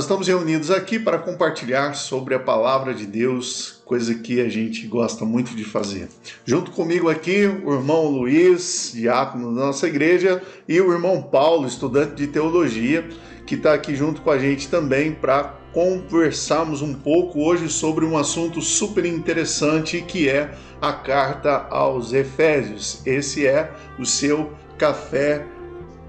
nós estamos reunidos aqui para compartilhar sobre a palavra de Deus, coisa que a gente gosta muito de fazer. Junto comigo aqui, o irmão Luiz, diácono da nossa igreja, e o irmão Paulo, estudante de teologia, que está aqui junto com a gente também para conversarmos um pouco hoje sobre um assunto super interessante que é a carta aos Efésios. Esse é o seu café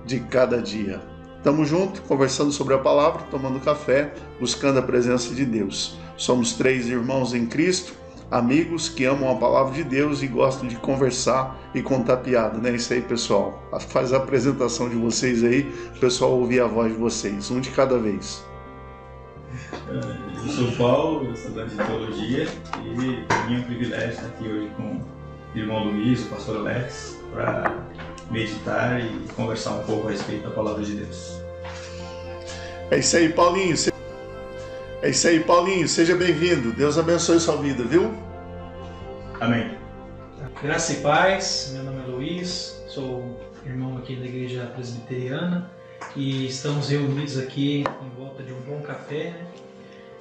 de cada dia. Estamos juntos, conversando sobre a palavra, tomando café, buscando a presença de Deus. Somos 3 irmãos em Cristo, amigos que amam a palavra de Deus e gostam de conversar e contar piada, né? Isso aí, pessoal. Faz a apresentação de vocês aí, o pessoal ouvir a voz de vocês, um de cada vez. Eu sou o Paulo, estudante de teologia, e para mim é um privilégio estar aqui hoje com o irmão Luiz, o pastor Alex, para meditar e conversar um pouco a respeito da palavra de Deus. É isso aí, Paulinho. Seja bem-vindo. Deus abençoe sua vida, viu? Amém. Graça e paz. Meu nome é Luiz, sou irmão aqui da Igreja Presbiteriana e estamos reunidos aqui em volta de um bom café,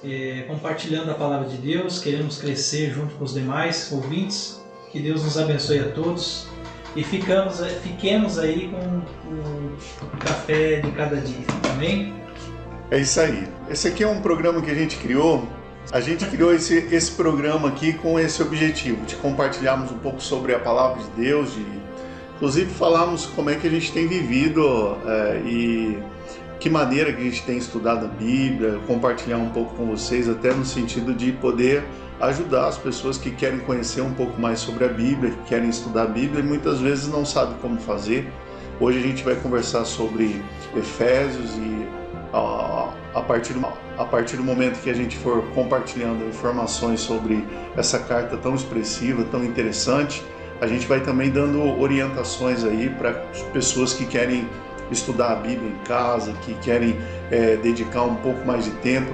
né? Compartilhando a palavra de Deus. Queremos crescer junto com os demais ouvintes. Que Deus nos abençoe a todos. E fiquemos aí com o café de cada dia, amém? É isso aí. Esse aqui é um programa que a gente criou. A gente criou esse programa aqui com esse objetivo, de compartilharmos um pouco sobre a palavra de Deus, inclusive falarmos como é que a gente tem vivido e que maneira que a gente tem estudado a Bíblia, compartilhar um pouco com vocês, até no sentido de poder ajudar as pessoas que querem conhecer um pouco mais sobre a Bíblia, que querem estudar a Bíblia e muitas vezes não sabem como fazer. Hoje a gente vai conversar sobre Efésios e a partir do momento que a gente for compartilhando informações sobre essa carta tão expressiva, tão interessante, a gente vai também dando orientações aí para pessoas que querem estudar a Bíblia em casa, que querem dedicar um pouco mais de tempo,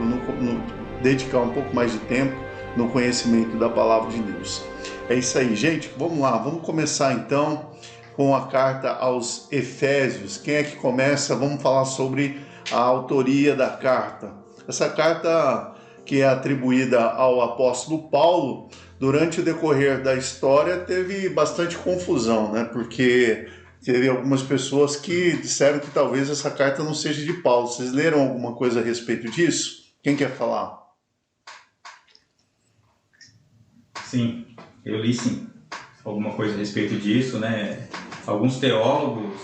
no conhecimento da palavra de Deus. É isso aí, gente. Vamos lá, vamos começar então com a carta aos Efésios. Quem é que começa? Vamos falar sobre a autoria da carta. Essa carta, que é atribuída ao apóstolo Paulo, durante o decorrer da história teve bastante confusão, né? Porque teve algumas pessoas que disseram que talvez essa carta não seja de Paulo. Vocês leram alguma coisa a respeito disso? Quem quer falar? Sim, eu li sim alguma coisa a respeito disso, né? Alguns teólogos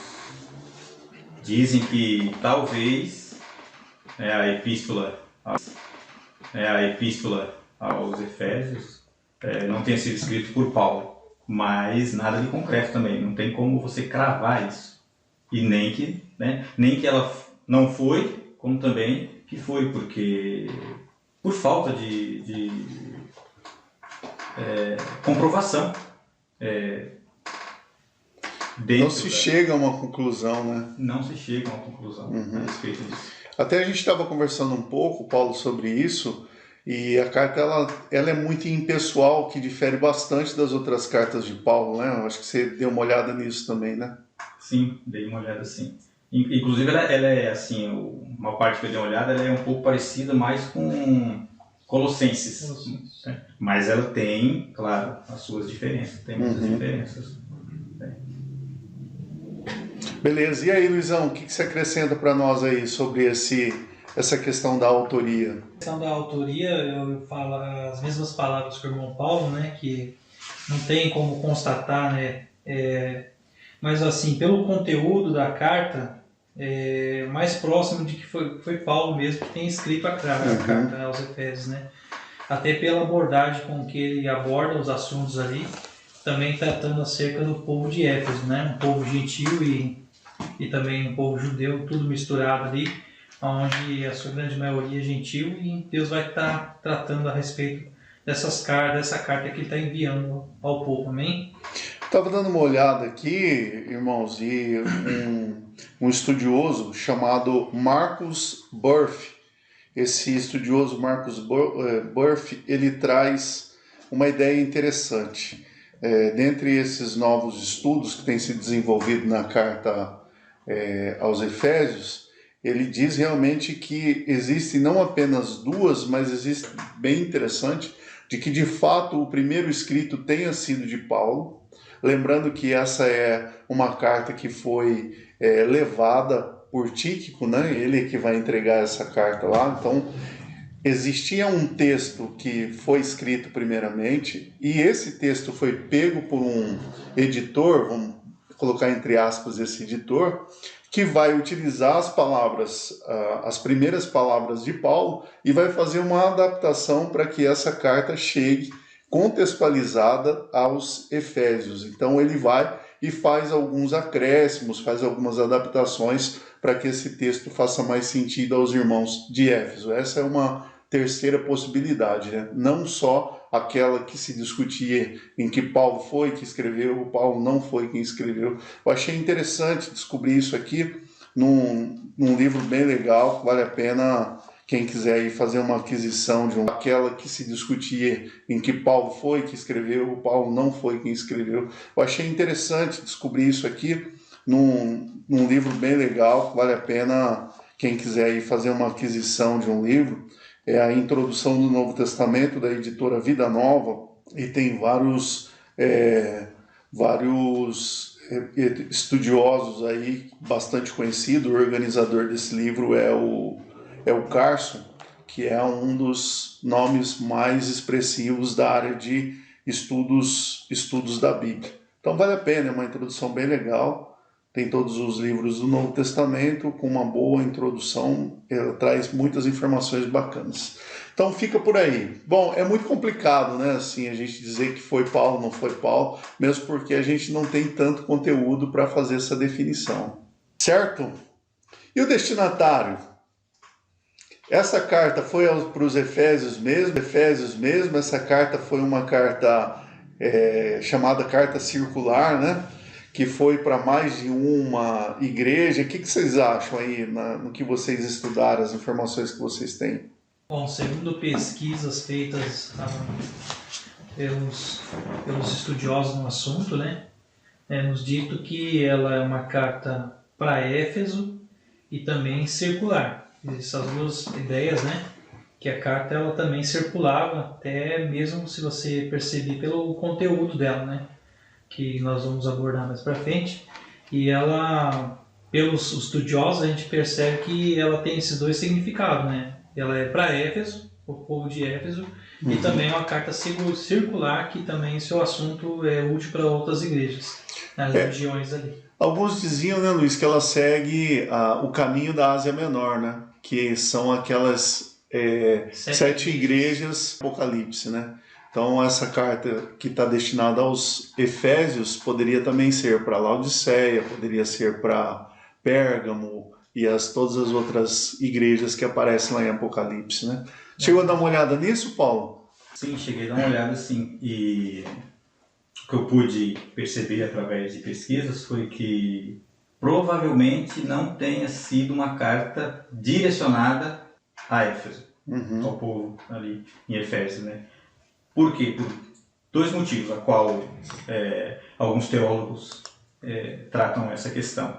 dizem que talvez a epístola aos Efésios não tenha sido escrito por Paulo, mas nada de concreto também, não tem como você cravar isso, e nem que ela não foi, como também que foi, porque por falta de comprovação. Não se chega a uma conclusão, né? Não se chega a uma conclusão a respeito disso. Até a gente estava conversando um pouco, Paulo, sobre isso, e a carta ela é muito impessoal, que difere bastante das outras cartas de Paulo, né? Eu acho que você deu uma olhada nisso também, né? Sim, dei uma olhada sim. Inclusive ela é assim, uma parte que eu dei uma olhada, ela é um pouco parecida mais com Colossenses. Mas ela tem, claro, as suas diferenças, tem muitas diferenças. Beleza, e aí, Luizão, o que você acrescenta para nós aí sobre essa questão da autoria? A questão da autoria, eu falo as mesmas palavras que o irmão Paulo, né, que não tem como constatar, né, mas assim, pelo conteúdo da carta, mais próximo de que foi Paulo mesmo que tem escrito a carta aos Efésios, né? Até pela abordagem com que ele aborda os assuntos ali, também tratando acerca do povo de Éfeso, né? Um povo gentil e também um povo judeu, tudo misturado ali, onde a sua grande maioria é gentil, e Deus vai estar tratando a respeito dessa carta que ele está enviando ao povo, amém? Estava dando uma olhada aqui, irmãos, e um estudioso chamado Marcus Burff. Esse estudioso Marcus Burff, ele traz uma ideia interessante. Dentre esses novos estudos que têm se desenvolvido na carta aos Efésios, ele diz realmente que existe não apenas duas, mas existe, bem interessante, de que de fato o primeiro escrito tenha sido de Paulo. Lembrando que essa é uma carta que foi levada por Tíquico, né? Ele que vai entregar essa carta lá. Então, existia um texto que foi escrito primeiramente, e esse texto foi pego por um editor, vamos colocar entre aspas esse editor, que vai utilizar as palavras, as primeiras palavras de Paulo, e vai fazer uma adaptação para que essa carta chegue contextualizada aos Efésios. Então ele vai e faz alguns acréscimos, faz algumas adaptações para que esse texto faça mais sentido aos irmãos de Éfeso. Essa é uma terceira possibilidade, né? Não só aquela que se discutia em que Paulo foi que escreveu, ou Paulo não foi quem escreveu. Eu achei interessante descobrir isso aqui num livro bem legal, vale a pena quem quiser ir fazer uma aquisição de aquela que se discutia em que Paulo foi que escreveu, ou Paulo não foi quem escreveu. Eu achei interessante descobrir isso aqui num livro bem legal, vale a pena quem quiser ir fazer uma aquisição de um livro. É a Introdução do Novo Testamento, da editora Vida Nova, e tem vários estudiosos aí, bastante conhecido. O organizador desse livro é o Carson, que é um dos nomes mais expressivos da área de estudos da Bíblia. Então vale a pena, é uma introdução bem legal. Tem todos os livros do Novo Testamento, com uma boa introdução, ela traz muitas informações bacanas. Então fica por aí. Bom, é muito complicado, né, assim, a gente dizer que foi Paulo, não foi Paulo, mesmo porque a gente não tem tanto conteúdo para fazer essa definição. Certo? E o destinatário? Essa carta foi para os Efésios mesmo, essa carta foi uma carta chamada carta circular, né? Que foi para mais de uma igreja. O que vocês acham aí no que vocês estudaram, as informações que vocês têm? Bom, segundo pesquisas feitas pelos estudiosos no assunto, né, nos dito que ela é uma carta para Éfeso e também circular. Essas duas ideias, né, que a carta ela também circulava, até mesmo se você perceber pelo conteúdo dela, né, que nós vamos abordar mais para frente, e ela, pelos estudiosos, a gente percebe que ela tem esses dois significados, né? Ela é para Éfeso, o povo de Éfeso, e também é uma carta circular, que também seu assunto é útil para outras igrejas, nas regiões ali. Alguns diziam, né, Luiz, que ela segue o caminho da Ásia Menor, né? Que são aquelas 7 igrejas do Apocalipse, né? Então, essa carta que está destinada aos Efésios poderia também ser para Laodiceia, poderia ser para Pérgamo e todas as outras igrejas que aparecem lá em Apocalipse, né? Chegou a dar uma olhada nisso, Paulo? Sim, cheguei a dar uma olhada, sim. E o que eu pude perceber através de pesquisas foi que provavelmente não tenha sido uma carta direcionada a Éfeso, ao povo ali em Efésios, né? Por quê? Por dois motivos, a qual alguns teólogos tratam essa questão.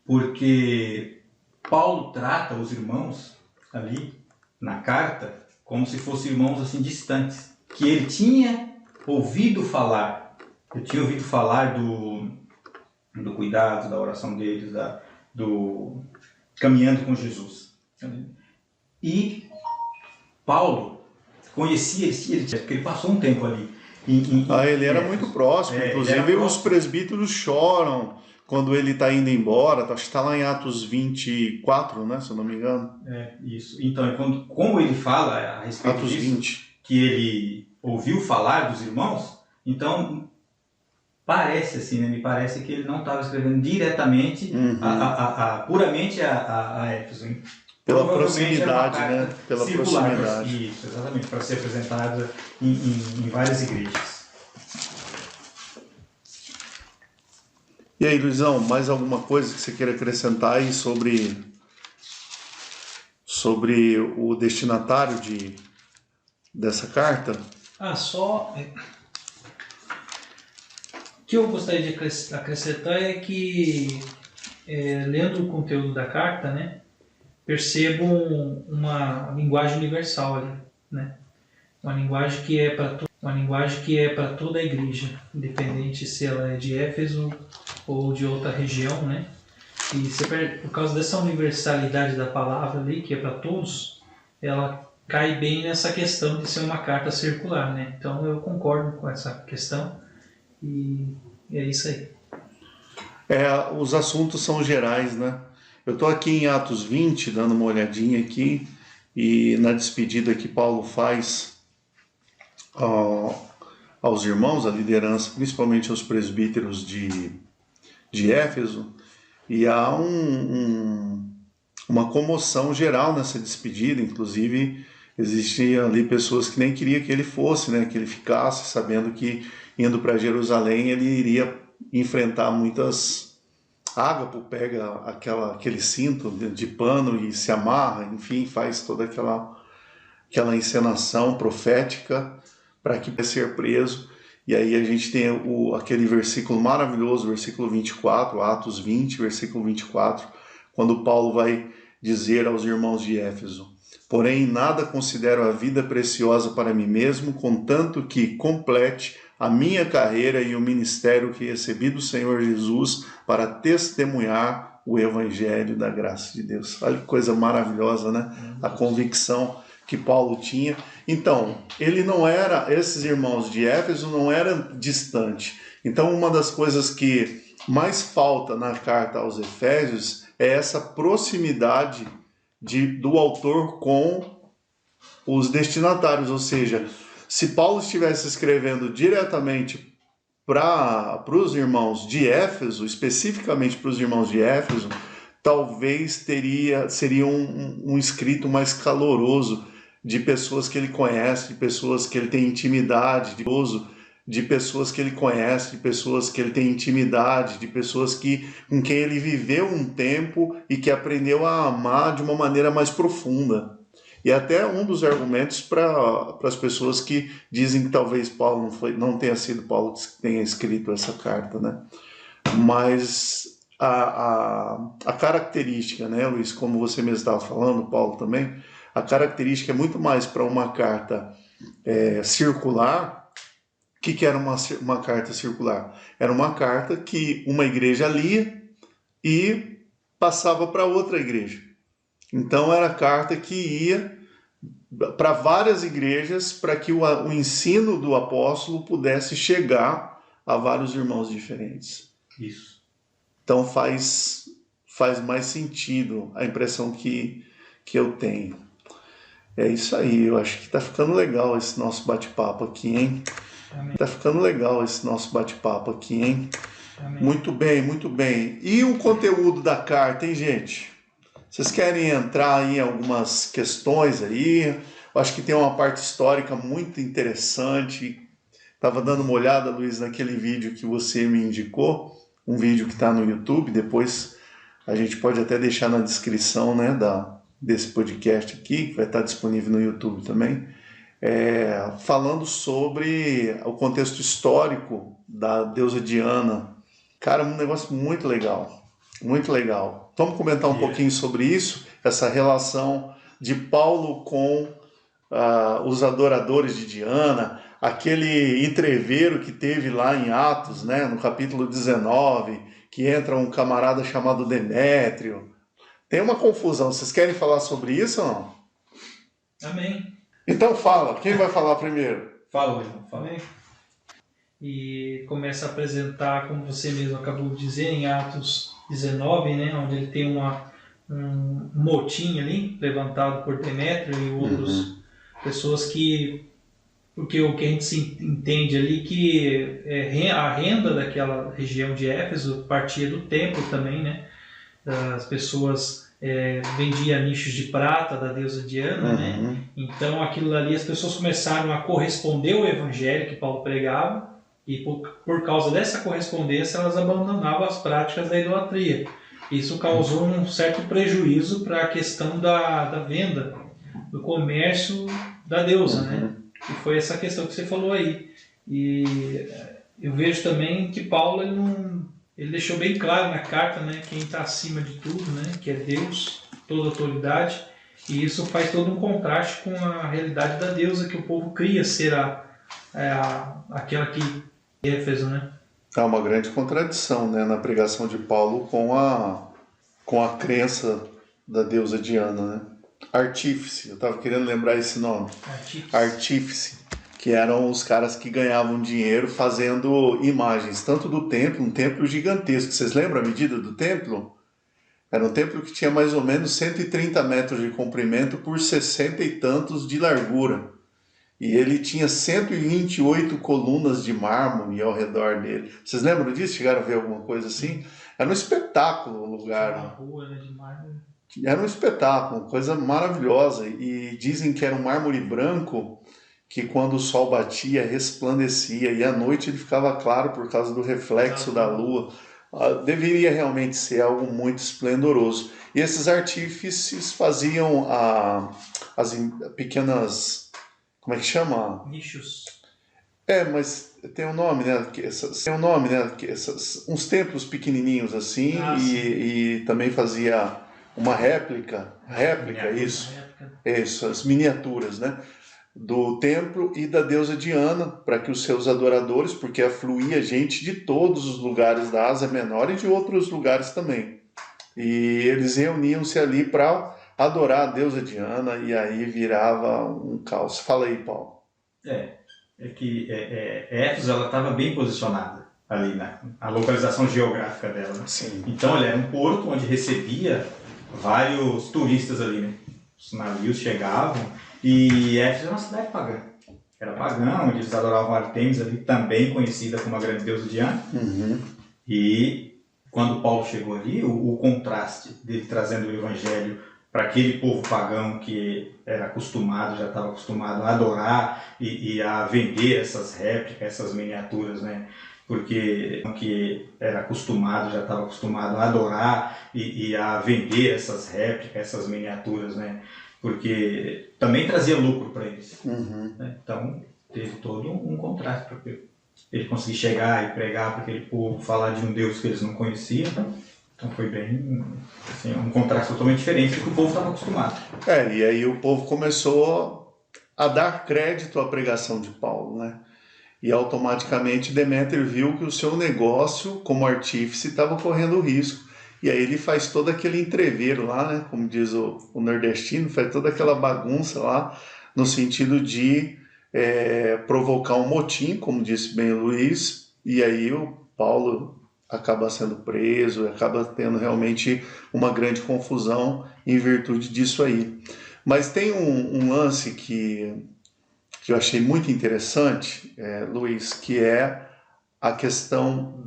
Porque Paulo trata os irmãos ali na carta como se fossem irmãos assim distantes, que ele tinha ouvido falar. Eu tinha ouvido falar do cuidado, da oração deles, do caminhando com Jesus. E Paulo conhecia eles, porque ele passou um tempo ali. Ele era muito próximo, inclusive os presbíteros choram quando ele está indo embora, acho que está lá em Atos 24, né, se eu não me engano. Isso. Então, como ele fala a respeito Atos disso, 20. Que ele ouviu falar dos irmãos, então parece assim, né, me parece que ele não estava escrevendo diretamente, puramente a Éfeso, hein? Pela proximidade, né? Pela proximidade. Isso, exatamente, para ser apresentada em várias igrejas. E aí, Luizão, mais alguma coisa que você queira acrescentar aí sobre o destinatário dessa carta? Só o que eu gostaria de acrescentar é que, lendo o conteúdo da carta, né, percebo uma linguagem universal ali, né? Uma linguagem que é para toda a igreja, independente se ela é de Éfeso ou de outra região, né? E por causa dessa universalidade da palavra ali, que é para todos, ela cai bem nessa questão de ser uma carta circular, né? Então eu concordo com essa questão e é isso aí. Os assuntos são gerais, né? Eu estou aqui em Atos 20, dando uma olhadinha aqui, e na despedida que Paulo faz aos irmãos, à liderança, principalmente aos presbíteros de Éfeso, e há uma comoção geral nessa despedida. Inclusive existiam ali pessoas que nem queriam que ele fosse, né, que ele ficasse, sabendo que indo para Jerusalém ele iria enfrentar muitas... Ágapo pega aquele cinto de pano e se amarra, enfim, faz toda aquela encenação profética para que pudesse ser preso. E aí a gente tem aquele versículo maravilhoso, versículo 24, Atos 20, versículo 24, quando Paulo vai dizer aos irmãos de Éfeso: porém nada considero a vida preciosa para mim mesmo, contanto que complete a minha carreira e o ministério que recebi do Senhor Jesus para testemunhar o Evangelho da graça de Deus. Olha que coisa maravilhosa, né? A convicção que Paulo tinha. Então, esses irmãos de Éfeso não eram distantes. Então, uma das coisas que mais falta na carta aos Efésios é essa proximidade do autor com os destinatários, ou seja, se Paulo estivesse escrevendo diretamente para os irmãos de Éfeso, especificamente para os irmãos de Éfeso, talvez seria um escrito mais caloroso, de pessoas que ele conhece, de pessoas que ele tem intimidade, de pessoas que ele conhece, de pessoas que ele tem intimidade, de pessoas com quem ele viveu um tempo e que aprendeu a amar de uma maneira mais profunda. E até um dos argumentos para as pessoas que dizem que talvez Paulo não tenha sido Paulo que tenha escrito essa carta, né? Mas a característica, né, Luiz, como você mesmo estava falando, Paulo também, a característica é muito mais para uma carta circular. O que era uma carta circular? Era uma carta que uma igreja lia e passava para outra igreja. Então era a carta que ia para várias igrejas para que o ensino do apóstolo pudesse chegar a vários irmãos diferentes. Isso. Então faz mais sentido a impressão que eu tenho. É isso aí, eu acho que está ficando legal esse nosso bate-papo aqui, hein? Está ficando legal esse nosso bate-papo aqui, hein? Amém. Muito bem, muito bem. E o conteúdo da carta, hein, gente? Vocês querem entrar em algumas questões aí? Eu acho que tem uma parte histórica muito interessante. Estava dando uma olhada, Luiz, naquele vídeo que você me indicou, um vídeo que está no YouTube. Depois a gente pode até deixar na descrição, né, desse podcast aqui, que vai estar disponível no YouTube também, falando sobre o contexto histórico da deusa Diana. Cara, um negócio muito legal. Muito legal. Vamos comentar um pouquinho sobre isso, essa relação de Paulo com os adoradores de Diana, aquele entreveiro que teve lá em Atos, né, no capítulo 19, que entra um camarada chamado Demétrio. Tem uma confusão. Vocês querem falar sobre isso ou não? Amém. Então fala. Quem vai falar primeiro? Fala, irmão. Fala. Amém. E começa a apresentar, como você mesmo acabou de dizer, em Atos 19, né, onde ele tem um motim ali, levantado por Demétrio e outras pessoas porque o que a gente se entende ali que a renda daquela região de Éfeso partia do templo também, né? As pessoas vendiam nichos de prata da deusa Diana, né? Então aquilo ali, as pessoas começaram a corresponder ao evangelho que Paulo pregava, e por causa dessa correspondência elas abandonavam as práticas da idolatria. Isso causou um certo prejuízo para a questão da venda, do comércio da deusa, né? E foi essa questão que você falou aí. E eu vejo também que Paulo ele deixou bem claro na carta, né, quem está acima de tudo, né, que é Deus. toda autoridade, e isso faz todo um contraste com a realidade da deusa que o povo cria ser aquela que Éfeso, né? Há uma grande contradição, né, na pregação de Paulo com a crença da deusa Diana, né? Artífice, eu estava querendo lembrar esse nome. Artífice, que eram os caras que ganhavam dinheiro fazendo imagens, tanto do templo, um templo gigantesco. Vocês lembram a medida do templo? Era um templo que tinha mais ou menos 130 metros de comprimento por 60 e tantos de largura. E ele tinha 128 colunas de mármore ao redor dele. Vocês lembram disso? Chegaram a ver alguma coisa assim? Era um espetáculo o lugar. Uma rua, né, de mármore. Era um espetáculo, coisa maravilhosa. E dizem que era um mármore branco que quando o sol batia resplandecia. E à noite ele ficava claro por causa do reflexo da lua. Deveria realmente ser algo muito esplendoroso. E esses artífices faziam as pequenas... Como é que chama? Nichos. Mas tem um nome, né? Uns templos pequenininhos assim, e também fazia uma réplica, isso, as miniaturas, né? Do templo e da deusa Diana, para que os seus adoradores, porque afluía gente de todos os lugares da Ásia Menor e de outros lugares também. E eles reuniam-se ali para adorar a deusa Diana, e aí virava um caos. Fala aí, Paulo. Éfeso, ela estava bem posicionada ali, né? A localização geográfica dela. Né? Sim. Então, era um porto onde recebia vários turistas ali, né? Os navios chegavam, e Éfeso era uma cidade pagã. Era pagã, onde eles adoravam Artemis, ali, também conhecida como a grande deusa Diana. Uhum. E quando Paulo chegou ali, o contraste dele trazendo o evangelho para aquele povo pagão que era acostumado, já estava acostumado a adorar e a vender essas réplicas, essas miniaturas, né? Porque que era acostumado, já estava acostumado a adorar e a vender essas réplicas, essas miniaturas, né? Porque também trazia lucro para eles. Uhum. Né? Então, teve todo um contraste para ele conseguir chegar e pregar para aquele povo, falar de um Deus que eles não conheciam. Então foi bem, assim, um contraste totalmente diferente do que o povo estava acostumado. E aí o povo começou a dar crédito à pregação de Paulo, né? E automaticamente Deméter viu que o seu negócio como artífice estava correndo risco. E aí ele faz todo aquele entreveiro lá, né? Como diz o nordestino, faz toda aquela bagunça lá, no sentido de provocar um motim, como disse bem o Luiz, e aí o Paulo acaba sendo preso, acaba tendo realmente uma grande confusão em virtude disso aí. Mas tem um lance que eu achei muito interessante, Luiz, que é a questão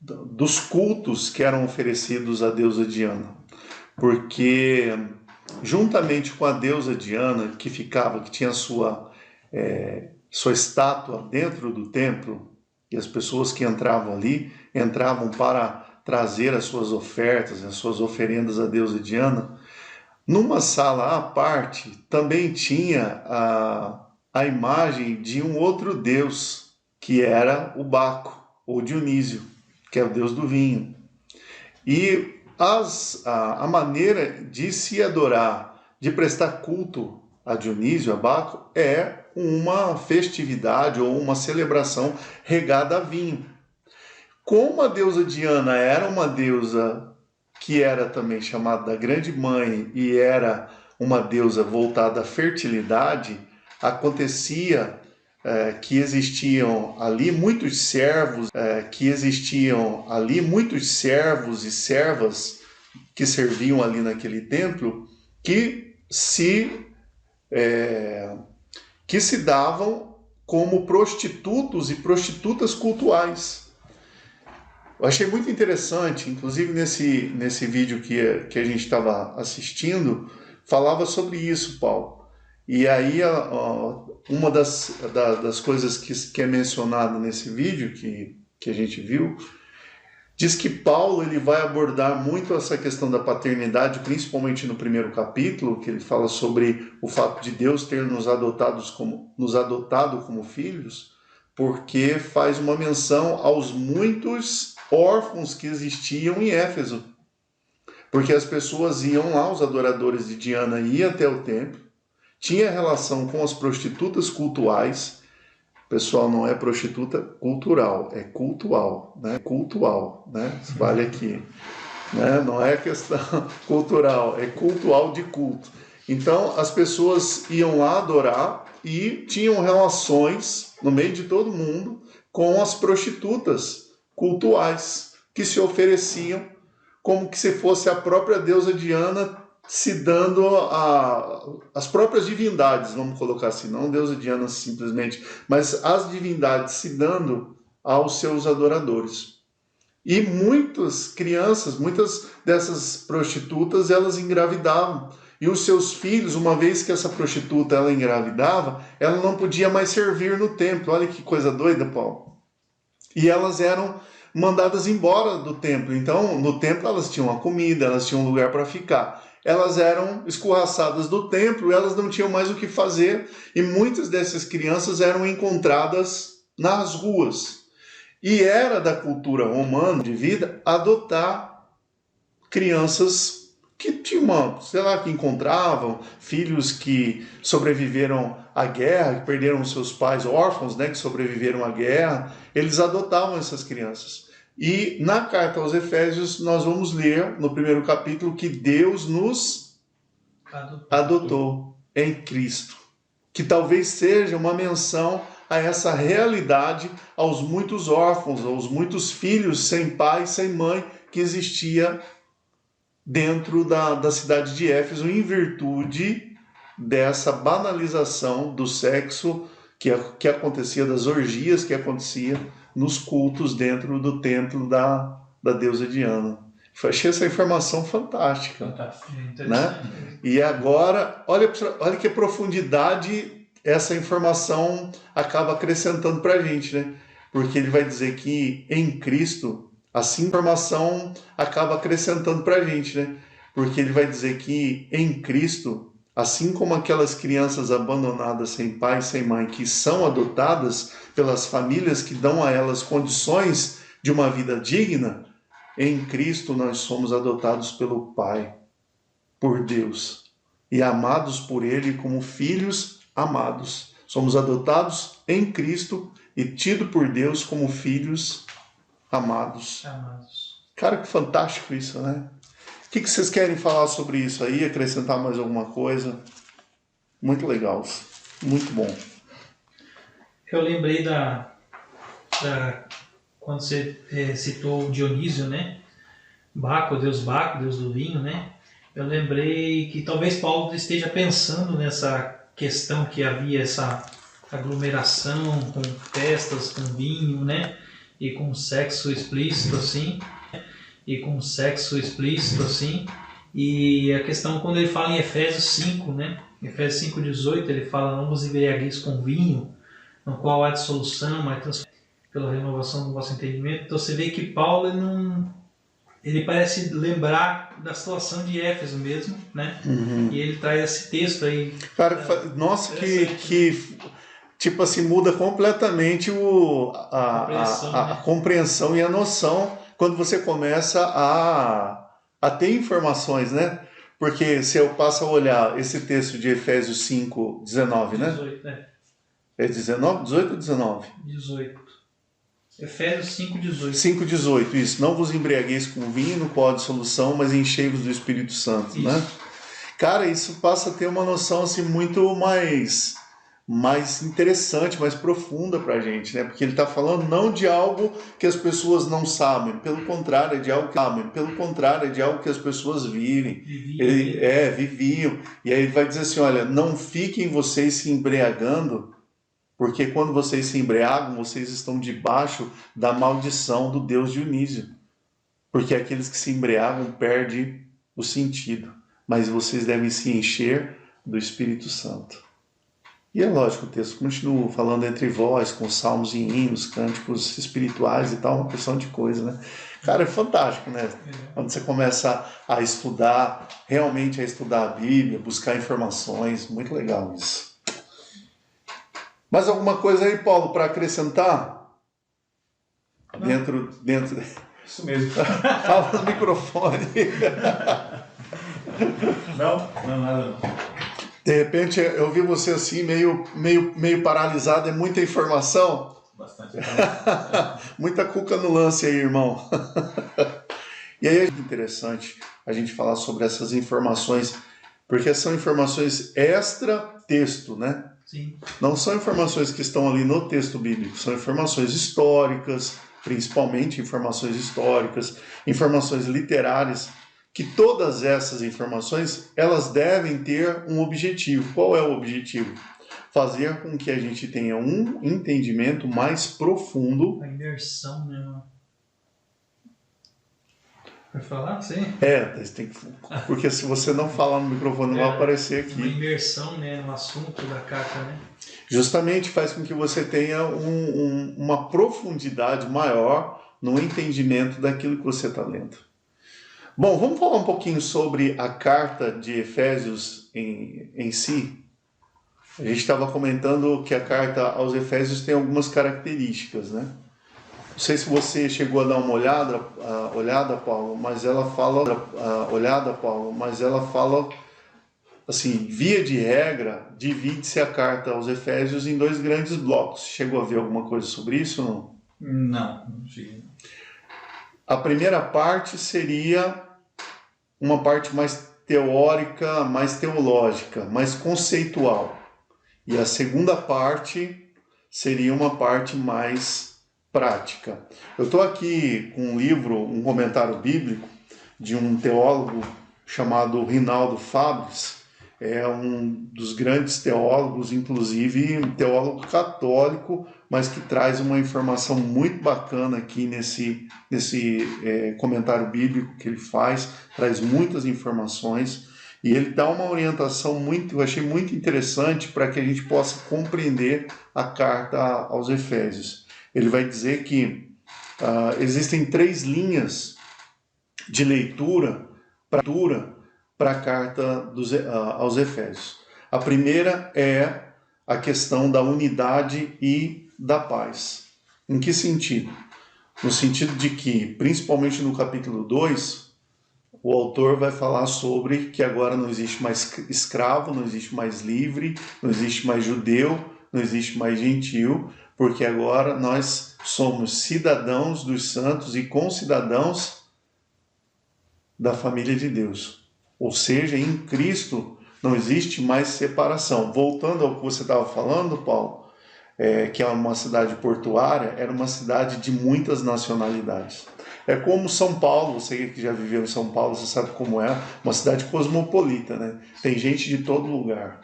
dos cultos que eram oferecidos à deusa Diana. Porque juntamente com a deusa Diana, que tinha sua estátua dentro do templo, e as pessoas que entravam ali, entravam para trazer as suas ofertas, as suas oferendas à deusa Diana. Numa sala à parte, também tinha a imagem de um outro deus, que era o Baco, ou Dionísio, que é o deus do vinho. E a maneira de se adorar, de prestar culto a Dionísio, a Baco, é uma festividade ou uma celebração regada a vinho. Como a deusa Diana era uma deusa que era também chamada da Grande Mãe e era uma deusa voltada à fertilidade, acontecia que existiam ali muitos servos e servas que serviam ali naquele templo que se davam como prostitutos e prostitutas cultuais. Eu achei muito interessante, inclusive nesse vídeo que a gente estava assistindo, falava sobre isso, Paulo. E aí uma das coisas que é mencionada nesse vídeo que a gente viu, diz que Paulo ele vai abordar muito essa questão da paternidade, principalmente no primeiro capítulo, que ele fala sobre o fato de Deus ter nos adotado como filhos, porque faz uma menção aos muitos órfãos que existiam em Éfeso. Porque as pessoas iam lá, os adoradores de Diana iam até o templo, tinha relação com as prostitutas cultuais. Pessoal, não é prostituta cultural, é cultual, né? Cultual, né? Vale aqui, né? Não é questão cultural, é cultual de culto. Então, as pessoas iam lá adorar e tinham relações, no meio de todo mundo, com as prostitutas cultuais, que se ofereciam como que se fosse a própria deusa Diana se dando as próprias divindades, vamos colocar assim, não deusa Diana simplesmente, mas as divindades se dando aos seus adoradores. E muitas crianças, muitas dessas prostitutas, elas engravidavam. E os seus filhos, uma vez que essa prostituta ela engravidava, ela não podia mais servir no templo. Olha que coisa doida, Paulo. E elas eram mandadas embora do templo. Então, no templo elas tinham a comida, elas tinham um lugar para ficar. Elas eram escorraçadas do templo, elas não tinham mais o que fazer. E muitas dessas crianças eram encontradas nas ruas. E era da cultura romana de vida adotar crianças que tinham, sei lá, que encontravam, filhos que sobreviveram à guerra, que perderam seus pais órfãos, né, que sobreviveram à guerra, eles adotavam essas crianças. E na carta aos Efésios nós vamos ler no primeiro capítulo que Deus nos adotou em Cristo, que talvez seja uma menção a essa realidade aos muitos órfãos, aos muitos filhos sem pai, sem mãe, que existia dentro da cidade de Éfeso, em virtude dessa banalização do sexo que acontecia, das orgias que acontecia nos cultos dentro do templo da deusa Diana. Eu achei essa informação fantástica. Né? E agora, olha que profundidade essa informação acaba acrescentando para a gente, né? Porque ele vai dizer que em Cristo, assim a informação acaba acrescentando para a gente, né? Porque ele vai dizer que em Cristo, assim como aquelas crianças abandonadas sem pai e sem mãe, que são adotadas pelas famílias que dão a elas condições de uma vida digna, em Cristo nós somos adotados pelo Pai, por Deus, e amados por Ele como filhos amados. Somos adotados em Cristo e tidos por Deus como filhos amados. Cara, que fantástico isso, né? O que vocês querem falar sobre isso aí? Acrescentar mais alguma coisa? Muito legal. Muito bom. Eu lembrei quando você citou Dionísio, né? Baco, Deus do vinho, né? Eu lembrei que talvez Paulo esteja pensando nessa questão que havia essa aglomeração com festas, com vinho, né? E com sexo explícito, assim. E a questão, quando ele fala em Efésios 5, né? Efésios 5,18, ele fala: não vos embriagueis com vinho, no qual há dissolução, mas pela renovação do vosso entendimento. Então você vê que Paulo ele parece lembrar da situação de Éfeso mesmo, né? Uhum. E ele traz esse texto aí. Cara, nossa, que tipo assim, muda completamente a compreensão e a noção quando você começa a ter informações, né? Porque se eu passo a olhar esse texto de Efésios 5, 19, 18, né? 18, né? É 19? 18 ou 19? 18. Efésios 5,18. 5,18, isso. Não vos embriagueis com vinho, no qual há dissolução, mas enchei-vos do Espírito Santo, isso. Né? Cara, isso passa a ter uma noção assim, muito mais interessante, mais profunda pra gente, né? Porque ele está falando não de algo que as pessoas não sabem, pelo contrário, é de algo que sabem, pelo contrário, é de algo que as pessoas viviam. E aí ele vai dizer assim, olha, não fiquem vocês se embriagando, porque quando vocês se embriagam, vocês estão debaixo da maldição do deus Dionísio. Porque aqueles que se embriagam perdem o sentido. Mas vocês devem se encher do Espírito Santo. E é lógico, o texto continua falando entre vós, com salmos e hinos, cânticos espirituais e tal, uma porção de coisa, né? Cara, é fantástico, né? Quando você começa a estudar, realmente a estudar a Bíblia, buscar informações, muito legal isso. Mais alguma coisa aí, Paulo, para acrescentar? Dentro Isso mesmo. Fala no microfone. Não, nada não. De repente eu vi você assim, meio paralisado, é muita informação. Bastante. Muita cuca no lance aí, irmão. E aí é interessante a gente falar sobre essas informações, porque são informações extra-texto, né? Sim. Não são informações que estão ali no texto bíblico, são informações históricas, principalmente informações históricas, informações literárias, que todas essas informações, elas devem ter um objetivo. Qual é o objetivo? Fazer com que a gente tenha um entendimento mais profundo. A imersão, né? Vai falar? Sim. Tem que, porque se você não falar no microfone, não vai aparecer aqui. Uma imersão, né, no assunto da carta, né? Justamente faz com que você tenha uma profundidade maior no entendimento daquilo que você está lendo. Bom, vamos falar um pouquinho sobre a carta de Efésios em si. A gente estava comentando que a carta aos Efésios tem algumas características, né? Não sei se você chegou a dar uma olhada, Paulo, mas ela fala, assim, via de regra, divide-se a carta aos Efésios em 2 grandes blocos. Chegou a ver alguma coisa sobre isso ou não? Não cheguei. A primeira parte seria uma parte mais teórica, mais teológica, mais conceitual. E a segunda parte seria uma parte mais prática. Eu estou aqui com um livro, um comentário bíblico, de um teólogo chamado Rinaldo Fabres. É um dos grandes teólogos, inclusive um teólogo católico, mas que traz uma informação muito bacana aqui nesse comentário bíblico que ele faz, traz muitas informações. E ele dá uma orientação eu achei muito interessante para que a gente possa compreender a carta aos Efésios. Ele vai dizer que existem 3 linhas de leitura para a carta aos Efésios. A primeira é a questão da unidade e da paz. Em que sentido? No sentido de que, principalmente no capítulo 2, o autor vai falar sobre que agora não existe mais escravo, não existe mais livre, não existe mais judeu, não existe mais gentil, porque agora nós somos cidadãos dos santos e concidadãos da família de Deus. Ou seja, em Cristo não existe mais separação. Voltando ao que você estava falando, Paulo, que é uma cidade portuária, era uma cidade de muitas nacionalidades. É como São Paulo, você que já viveu em São Paulo, você sabe como é, uma cidade cosmopolita, né? Tem gente de todo lugar.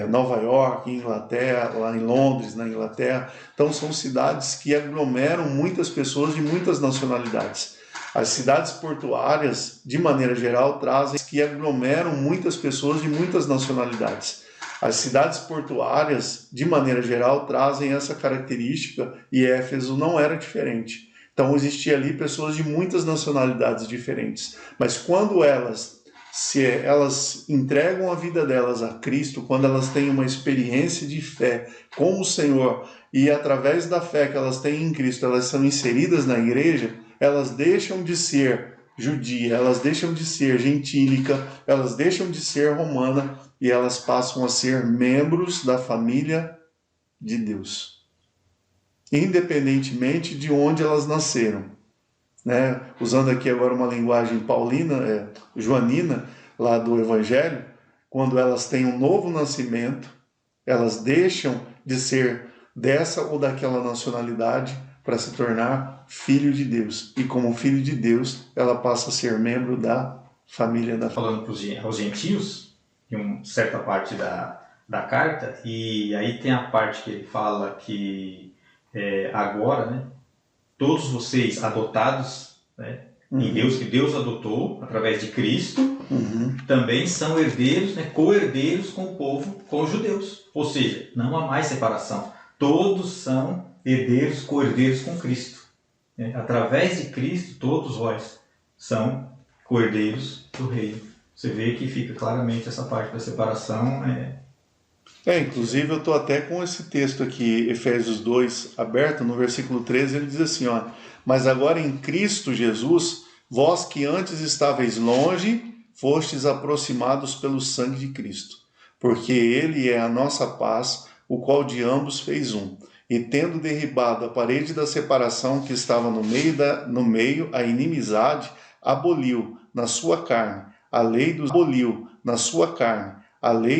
Nova York, Inglaterra, lá em Londres, na Inglaterra. Então são cidades que aglomeram muitas pessoas de muitas nacionalidades. As cidades portuárias, de maneira geral, trazem que aglomeram muitas pessoas de muitas nacionalidades. As cidades portuárias, de maneira geral, trazem essa característica e Éfeso não era diferente. Então existia ali pessoas de muitas nacionalidades diferentes. Mas quando elas entregam a vida delas a Cristo, quando elas têm uma experiência de fé com o Senhor e através da fé que elas têm em Cristo, elas são inseridas na igreja, elas deixam de ser judia, elas deixam de ser gentílica, elas deixam de ser romana e elas passam a ser membros da família de Deus, independentemente de onde elas nasceram. Né? Usando aqui agora uma linguagem paulina, joanina, lá do Evangelho, quando elas têm um novo nascimento, elas deixam de ser dessa ou daquela nacionalidade para se tornar filho de Deus. E como filho de Deus, ela passa a ser membro da família da Falando aos gentios, em uma certa parte da carta, e aí tem a parte que ele fala que agora, né, todos vocês adotados, né, em Deus, que Deus adotou através de Cristo, também são herdeiros, né, co-herdeiros com o povo, com os judeus. Ou seja, não há mais separação. Todos são herdeiros, co-herdeiros com Cristo. Né? Através de Cristo, todos vós são co-herdeiros do reino. Você vê que fica claramente essa parte da separação Inclusive eu estou até com esse texto aqui, Efésios 2, aberto, no versículo 13, ele diz assim, ó, mas agora em Cristo Jesus, vós que antes estáveis longe, fostes aproximados pelo sangue de Cristo, porque ele é a nossa paz, o qual de ambos fez um, e tendo derribado a parede da separação que estava no meio, a inimizade, aboliu na sua carne, a lei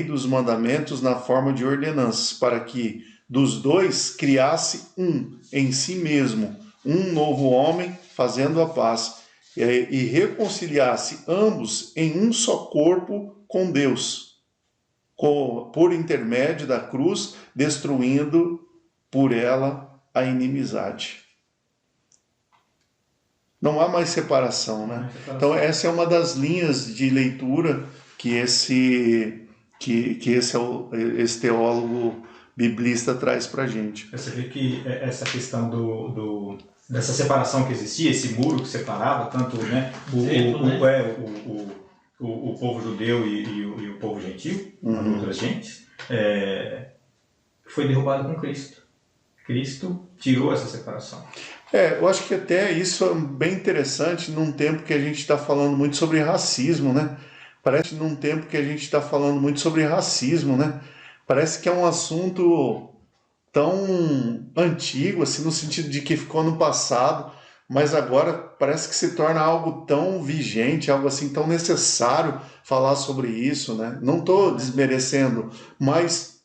dos mandamentos na forma de ordenanças, para que dos dois criasse um em si mesmo, um novo homem, fazendo a paz, e reconciliasse ambos em um só corpo com Deus, por intermédio da cruz, destruindo por ela a inimizade. Não há mais separação, né? Então essa é uma das linhas de leitura que esse teólogo biblista traz para a gente. Você vê que essa questão dessa separação que existia, esse muro que separava tanto, né, o povo judeu e o povo gentil, outras gentes, foi derrubado com Cristo. Cristo tirou essa separação. Eu acho que até isso é bem interessante num tempo que a gente está falando muito sobre racismo, né? Parece num tempo que a gente está falando muito sobre racismo, né? Parece que é um assunto tão antigo, assim, no sentido de que ficou no passado, mas agora parece que se torna algo tão vigente, algo assim tão necessário falar sobre isso, né? Não estou desmerecendo, mas,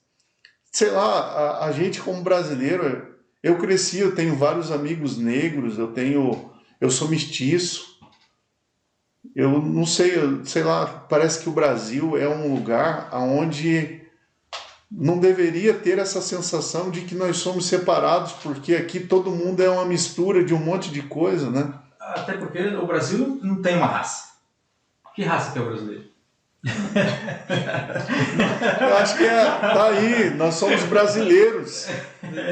sei lá, a gente como brasileiro, eu cresci, eu tenho vários amigos negros, eu sou mestiço, eu não sei, sei lá, parece que o Brasil é um lugar onde não deveria ter essa sensação de que nós somos separados, porque aqui todo mundo é uma mistura de um monte de coisa, né? Até porque o Brasil não tem uma raça. Que raça que é o brasileiro? Eu acho que tá aí, nós somos brasileiros.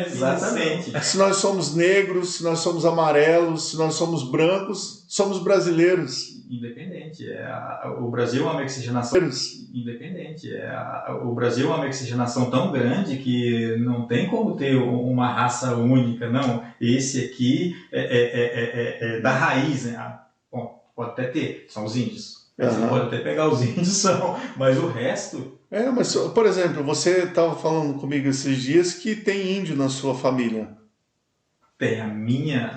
Exatamente. Se nós somos negros, se nós somos amarelos, se nós somos brancos, somos brasileiros. Independente. O Brasil é uma mixigenação independente. O Brasil é uma mixigenação tão grande que não tem como ter uma raça única, não. Esse aqui é da raiz, né? Bom, pode até ter, são os índios. Você pode até pegar os índios, mas o resto... Mas, por exemplo, você estava falando comigo esses dias que tem índio na sua família. Tem, a minha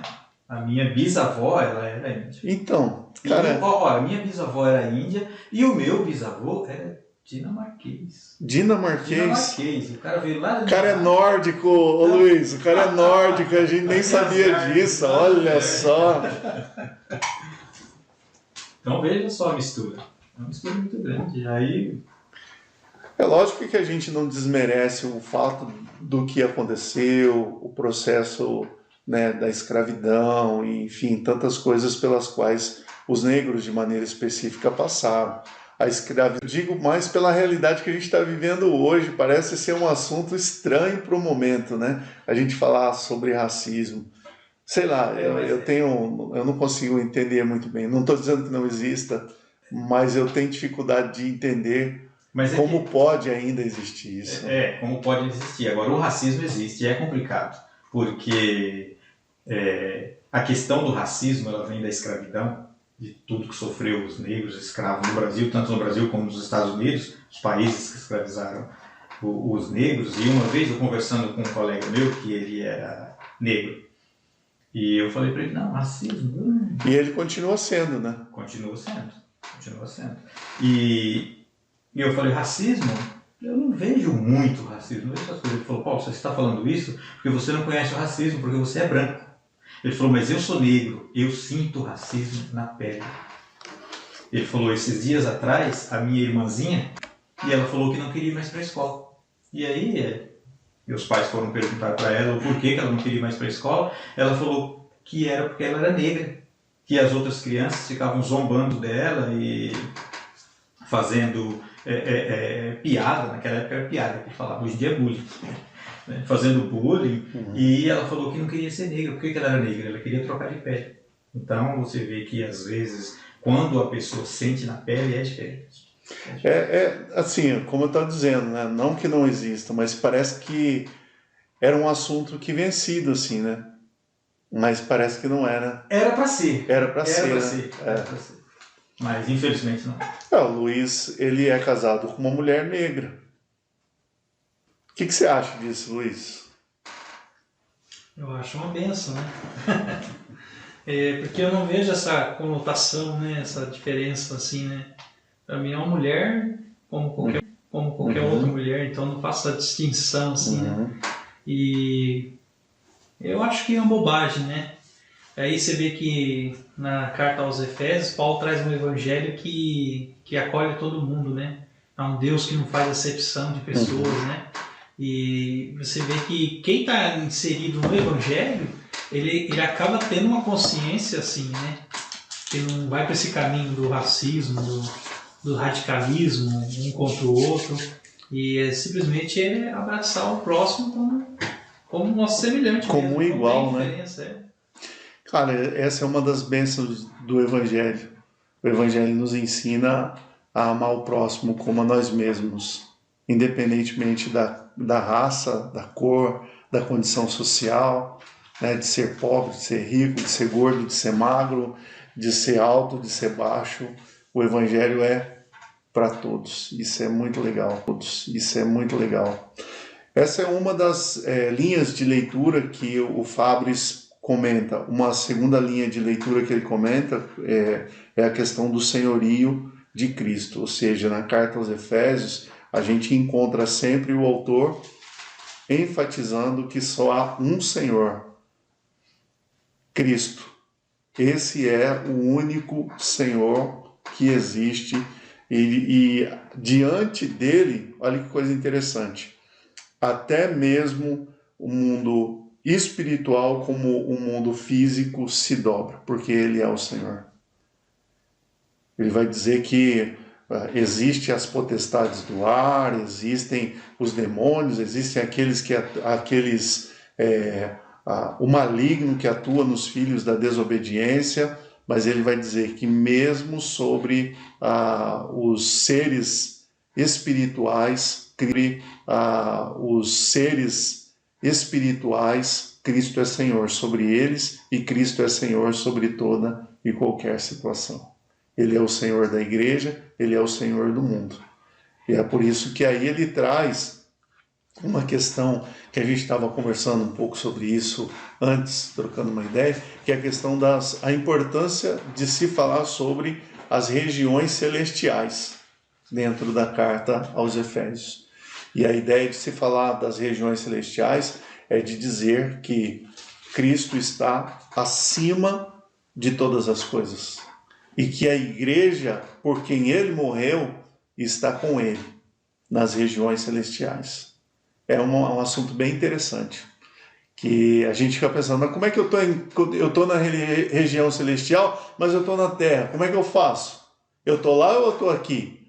bisavó, ela era índia. Então, cara... a minha bisavó era índia e o meu bisavô era dinamarquês. Dinamarquês. O cara veio lá... O cara é nórdico, ô Luiz, o cara é nórdico, a gente nem sabia disso, olha só. Então veja só a mistura. É uma mistura muito grande. Aí... É lógico que a gente não desmerece o fato do que aconteceu, o processo, né, da escravidão, enfim, tantas coisas pelas quais os negros de maneira específica passaram. A escravidão, digo mais pela realidade que a gente está vivendo hoje, parece ser um assunto estranho para o momento, né? A gente falar sobre racismo. Sei lá, eu não consigo entender muito bem. Não estou dizendo que não exista, mas eu tenho dificuldade de entender como pode ainda existir isso. Como pode existir. Agora, o racismo existe e é complicado, porque a questão do racismo ela vem da escravidão, de tudo que sofreu os negros escravos no Brasil, tanto no Brasil como nos Estados Unidos, os países que escravizaram os negros. E uma vez eu conversando com um colega meu, que ele era negro, e eu falei para ele, não, racismo... E ele continua sendo, né? Continua sendo. E eu falei, racismo? Eu não vejo muito racismo. Não vejo essas coisas. Ele falou, Paulo, você está falando isso porque você não conhece o racismo, porque você é branco. Ele falou, mas eu sou negro, eu sinto racismo na pele. Ele falou, esses dias atrás, a minha irmãzinha, e ela falou que não queria ir mais para a escola. E aí... meus pais foram perguntar para ela o porquê que ela não queria ir mais para a escola. Ela falou que era porque ela era negra, que as outras crianças ficavam zombando dela e fazendo piada. Naquela época era piada que falava, hoje em dia é bullying, né? Fazendo bullying. E ela falou que não queria ser negra. Por que ela era negra? Ela queria trocar de pele. Então você vê que às vezes, quando a pessoa sente na pele, é diferente. Assim, como eu estava dizendo, né? Não que não exista, mas parece que era um assunto que vencido, assim, né? Mas parece que não era. Era para ser. Era para ser, né? Era pra ser. Mas infelizmente não. O Luiz, ele é casado com uma mulher negra. O que você acha disso, Luiz? Eu acho uma benção, né? Porque eu não vejo essa conotação, né? Essa diferença, assim, né? Para mim é uma mulher como qualquer outra mulher, então não faço a distinção, assim, né? E eu acho que é uma bobagem, né? Aí você vê que na carta aos Efésios, Paulo traz um evangelho que acolhe todo mundo, né? É um Deus que não faz acepção de pessoas, né? E você vê que quem está inserido no evangelho, ele acaba tendo uma consciência assim, né? Que não vai para esse caminho do racismo, do radicalismo, um contra o outro. E simplesmente abraçar o próximo como nosso semelhante. Como mesmo. um igual, né? Cara, essa é uma das bênçãos do Evangelho. O Evangelho nos ensina a amar o próximo como a nós mesmos, independentemente da raça, da cor, da condição social, né, de ser pobre, de ser rico, de ser gordo, de ser magro, de ser alto, de ser baixo. O Evangelho é para todos. Isso é muito legal. Isso é muito legal. Essa é uma das linhas de leitura que o Fabris comenta. Uma segunda linha de leitura que ele comenta é a questão do senhorio de Cristo. Ou seja, na carta aos Efésios, a gente encontra sempre o autor enfatizando que só há um Senhor, Cristo. Esse é o único Senhor que existe e diante dele, olha que coisa interessante, até mesmo o mundo espiritual como o mundo físico se dobra, porque ele é o Senhor. Ele vai dizer que existem as potestades do ar, existem os demônios, existem o maligno que atua nos filhos da desobediência, mas ele vai dizer que mesmo sobre os seres espirituais, Cristo é Senhor sobre eles e Cristo é Senhor sobre toda e qualquer situação. Ele é o Senhor da igreja, ele é o Senhor do mundo. E é por isso que aí ele traz uma questão que a gente estava conversando um pouco sobre isso antes, trocando uma ideia, que é a questão a importância de se falar sobre as regiões celestiais dentro da carta aos Efésios. E a ideia de se falar das regiões celestiais é de dizer que Cristo está acima de todas as coisas e que a igreja, por quem ele morreu, está com ele nas regiões celestiais. É um assunto bem interessante, que a gente fica pensando, mas como é que eu estou na região celestial, mas eu estou na terra, como é que eu faço? Eu estou lá ou eu estou aqui?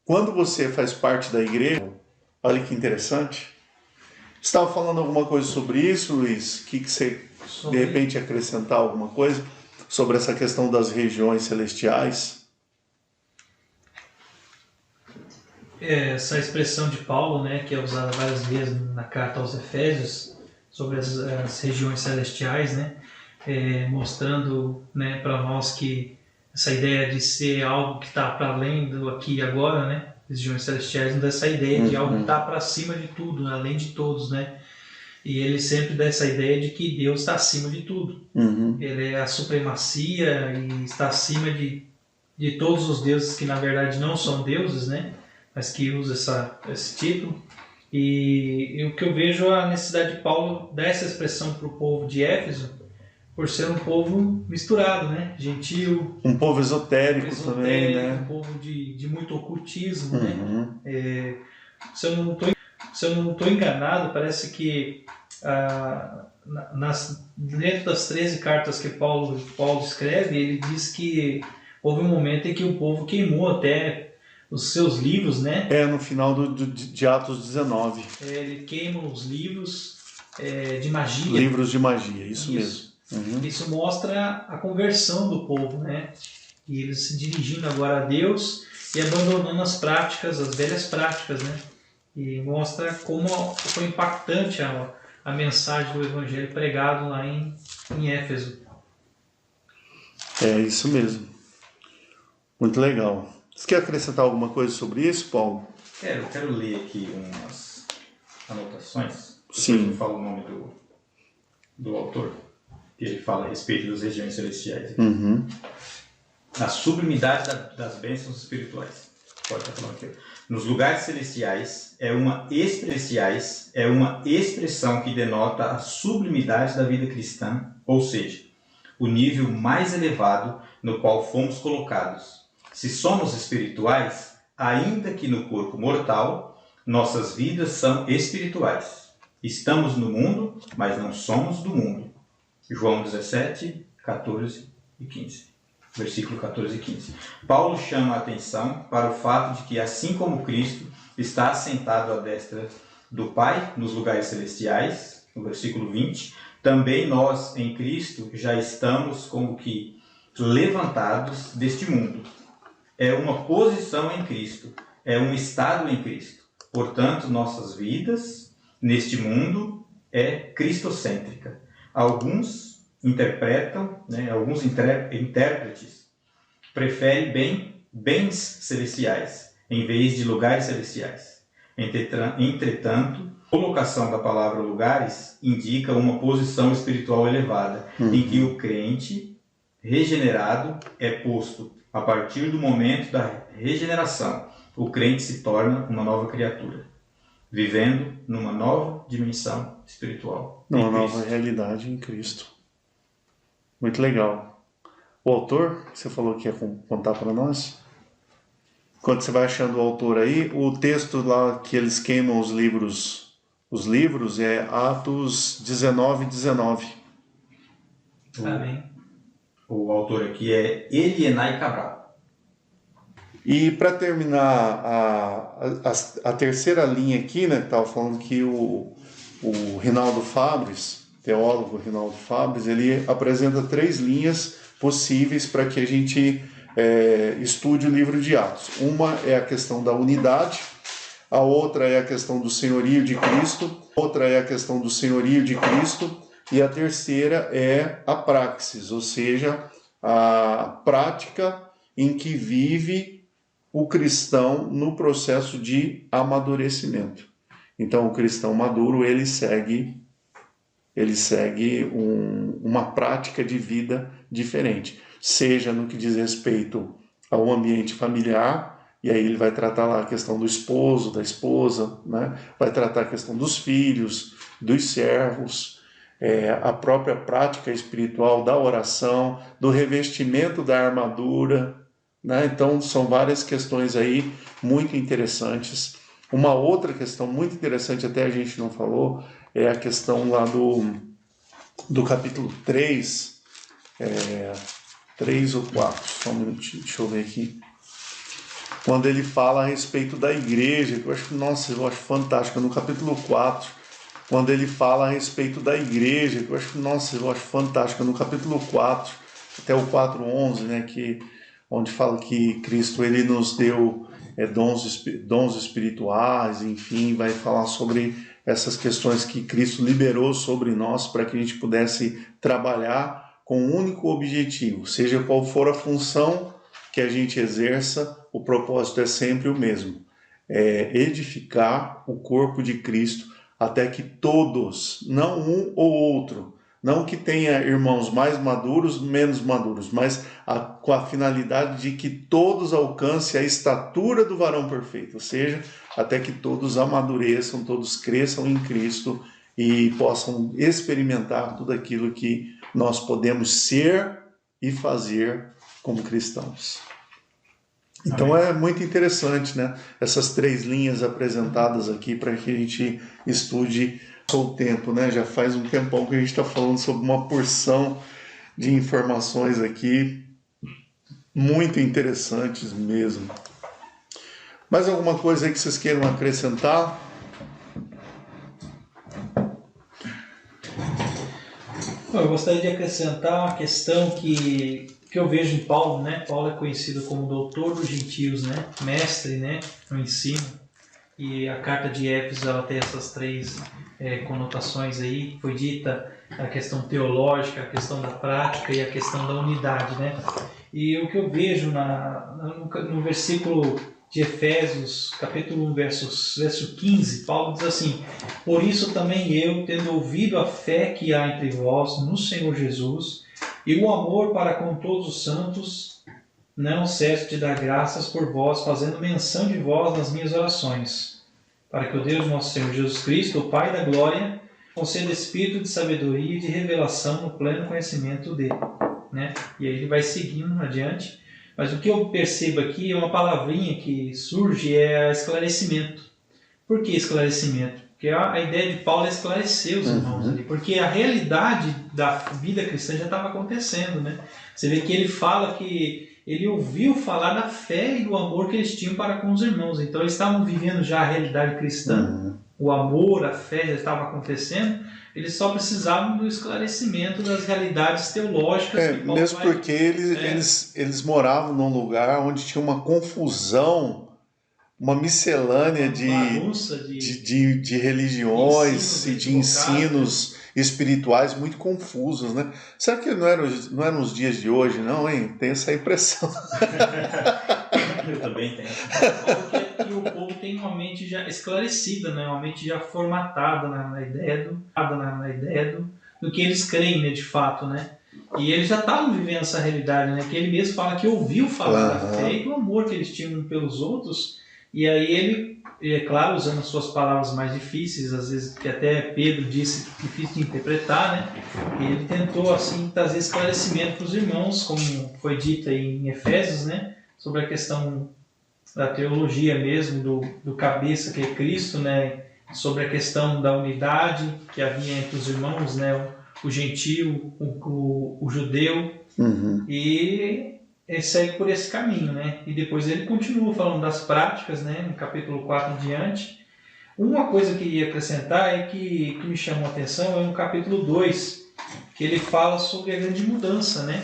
Quando você faz parte da igreja, olha que interessante. Você estava falando alguma coisa sobre isso, Luiz? O que você, de repente, acrescentar alguma coisa sobre essa questão das regiões celestiais? Essa expressão de Paulo, né, que é usada várias vezes na carta aos Efésios, sobre as regiões celestiais, né, mostrando, né, para nós que essa ideia de ser algo que está para além do aqui e agora, né, regiões celestiais, não dá essa ideia de algo que está para cima de tudo, né, além de todos, né, e ele sempre dá essa ideia de que Deus está acima de tudo. Ele é a supremacia e está acima de todos os deuses que na verdade não são deuses, né, mas que usa esse título. E o que eu vejo é a necessidade de Paulo dar essa expressão para o povo de Éfeso, por ser um povo misturado, né? Gentil. Um povo esotérico também, né? Um povo de muito ocultismo, né? Se eu não estou enganado, parece que dentro das 13 cartas que Paulo escreve, ele diz que houve um momento em que o povo queimou até os seus livros, né? No final de Atos 19. Ele queima os livros de magia. Livros de magia, isso mesmo. Isso mostra a conversão do povo, né? E eles se dirigindo agora a Deus e abandonando as práticas, as velhas práticas, né? E mostra como foi impactante a mensagem do Evangelho pregado lá em Éfeso. É isso mesmo. Muito legal. Você quer acrescentar alguma coisa sobre isso, Paulo? Quero ler aqui umas anotações. Sim. Eu falo o nome do autor, que ele fala a respeito das regiões celestiais. Uhum. A sublimidade das bênçãos espirituais. Pode estar falando aqui. Nos lugares celestiais é uma expressão que denota a sublimidade da vida cristã, ou seja, o nível mais elevado no qual fomos colocados. Se somos espirituais, ainda que no corpo mortal, nossas vidas são espirituais. Estamos no mundo, mas não somos do mundo. João 17, 14 e 15. Versículo 14 e 15. Paulo chama a atenção para o fato de que, assim como Cristo está assentado à destra do Pai nos lugares celestiais, no versículo 20, também nós, em Cristo, já estamos como que levantados deste mundo. É uma posição em Cristo, é um estado em Cristo. Portanto, nossas vidas neste mundo é cristocêntrica. Alguns intérpretes preferem bens celestiais em vez de lugares celestiais. Entretanto, a colocação da palavra lugares indica uma posição espiritual elevada, em que o crente regenerado é posto a partir do momento da regeneração. O crente se torna uma nova criatura, vivendo numa nova dimensão espiritual. Numa nova realidade em Cristo. Muito legal. O autor, que você falou que ia contar para nós? Quando você vai achando o autor aí, o texto lá que eles queimam os livros é Atos 19, 19. Amém. O autor aqui é Elienay Cabral. E para terminar a terceira linha aqui, né, que estava falando que o Rinaldo Fabres, teólogo Rinaldo Fabres, ele apresenta 3 linhas possíveis para que a gente estude o livro de Atos. Uma é a questão da unidade, a outra é a questão do senhorio de Cristo, outra é a questão do senhorio de Cristo, e a terceira é a praxis, ou seja, a prática em que vive o cristão no processo de amadurecimento. Então, o cristão maduro, ele segue uma prática de vida diferente, seja no que diz respeito ao ambiente familiar, e aí ele vai tratar lá a questão do esposo, da esposa, né? Vai tratar a questão dos filhos, dos servos, a própria prática espiritual da oração, do revestimento da armadura, né? Então, são várias questões aí muito interessantes. Uma outra questão muito interessante, até a gente não falou, é a questão lá do capítulo 3, 3 ou 4, só um minutinho, deixa eu ver aqui. Quando ele fala a respeito da igreja, eu acho fantástico, no capítulo 4, quando ele fala a respeito da igreja, eu acho fantástico, no capítulo 4, até o 4:11, né, onde fala que Cristo ele nos deu dons espirituais, enfim, vai falar sobre essas questões que Cristo liberou sobre nós para que a gente pudesse trabalhar com um único objetivo, seja qual for a função que a gente exerça, o propósito é sempre o mesmo, é edificar o corpo de Cristo até que todos, não um ou outro, não que tenha irmãos mais maduros, menos maduros, mas com a finalidade de que todos alcancem a estatura do varão perfeito, ou seja, até que todos amadureçam, todos cresçam em Cristo e possam experimentar tudo aquilo que nós podemos ser e fazer como cristãos. Então é muito interessante, né? Essas 3 linhas apresentadas aqui para que a gente estude o tempo, né? Já faz um tempão que a gente está falando sobre uma porção de informações aqui muito interessantes mesmo. Mais alguma coisa aí que vocês queiram acrescentar? Eu gostaria de acrescentar uma questão que que eu vejo em Paulo, né? Paulo é conhecido como doutor dos gentios, né? Mestre, né? No ensino. E a carta de Éfeso, ela tem essas três conotações aí. Foi dita a questão teológica, a questão da prática e a questão da unidade, né? E o que eu vejo no versículo de Efésios, capítulo 1, verso 15, Paulo diz assim: por isso também eu, tendo ouvido a fé que há entre vós no Senhor Jesus, e o amor para com todos os santos, não cesso de dar graças por vós, fazendo menção de vós nas minhas orações, para que o Deus nosso Senhor Jesus Cristo, o Pai da glória, conceda espírito de sabedoria e de revelação no pleno conhecimento dele. Né? E aí ele vai seguindo adiante. Mas o que eu percebo aqui é uma palavrinha que surge, é esclarecimento. Por que esclarecimento? Porque a ideia de Paulo é esclarecer os irmãos ali, porque a realidade da vida cristã já estava acontecendo, né? Você vê que ele fala que ele ouviu falar da fé e do amor que eles tinham para com os irmãos. Então eles estavam vivendo já a realidade cristã, o amor, a fé já estava acontecendo. Eles só precisavam do esclarecimento das realidades teológicas. Mesmo porque eles moravam num lugar onde tinha uma confusão, uma miscelânea de religiões e de ensinos espirituais muito confusos, né? Será que não eram os dias de hoje, não, hein? Tenho essa impressão. Eu também tenho. Porque o povo tem uma mente já esclarecida, né? Uma mente já formatada na ideia do que eles creem, né? De fato, né? E eles já estavam vivendo essa realidade, né? Que ele mesmo fala que ouviu falar da fé e do amor que eles tinham pelos outros. E aí ele, é claro, usando as suas palavras mais difíceis, às vezes que até Pedro disse difícil de interpretar, né? E ele tentou assim trazer esclarecimento para os irmãos, como foi dito aí em Efésios, né? Sobre a questão da teologia mesmo, do cabeça que é Cristo, né? Sobre a questão da unidade que havia entre os irmãos, né? O gentio, o judeu, e ele segue por esse caminho, né? E depois ele continua falando das práticas, né? No capítulo 4 em diante. Uma coisa que eu ia acrescentar é que me chamou a atenção é no capítulo 2, que ele fala sobre a grande mudança, né?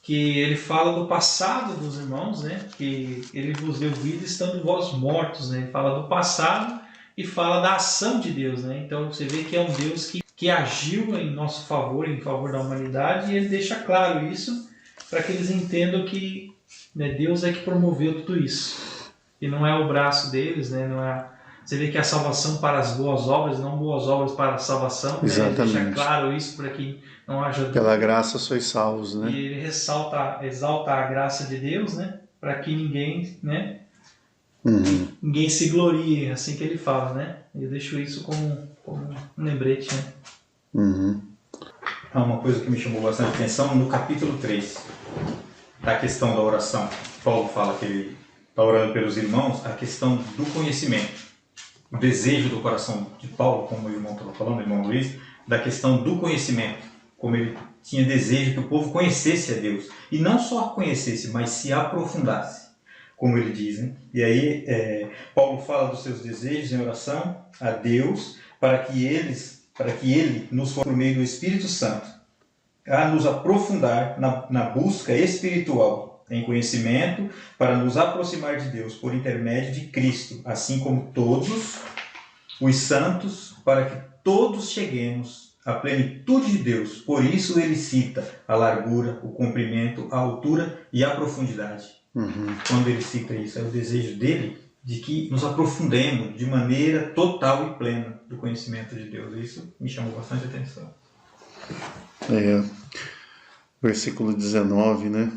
Que ele fala do passado dos irmãos, né? Que ele vos deu vida estando vós mortos, né? Ele fala do passado e fala da ação de Deus, né? Então você vê que é um Deus que agiu em nosso favor, em favor da humanidade, e ele deixa claro isso para que eles entendam que, né, Deus é que promoveu tudo isso. E não é o braço deles, né? Não é. Você vê que a salvação para as boas obras, não boas obras para a salvação. Exatamente. Né? Ele deixa claro isso para que não haja dúvida. Pela graça sois salvos, né? E ele exalta a graça de Deus, né? Para que ninguém, né? Ninguém se glorie, assim que ele fala, né? Eu deixo isso como um lembrete, né? Uma coisa que me chamou bastante atenção, no capítulo 3, da questão da oração. Paulo fala que ele está orando pelos irmãos, a questão do conhecimento. O desejo do coração de Paulo, como o irmão estava falando, o irmão Luiz, da questão do conhecimento. Como ele tinha desejo que o povo conhecesse a Deus. E não só conhecesse, mas se aprofundasse, como ele diz, né? E aí Paulo fala dos seus desejos em oração a Deus, para que ele nos for por meio do Espírito Santo, a nos aprofundar na busca espiritual em conhecimento, para nos aproximar de Deus por intermédio de Cristo, assim como todos os santos, para que todos cheguemos à plenitude de Deus. Por isso ele cita a largura, o comprimento, a altura e a profundidade. Quando ele cita isso, é o desejo dele de que nos aprofundemos de maneira total e plena do conhecimento de Deus. Isso me chamou bastante atenção. Versículo 19, né?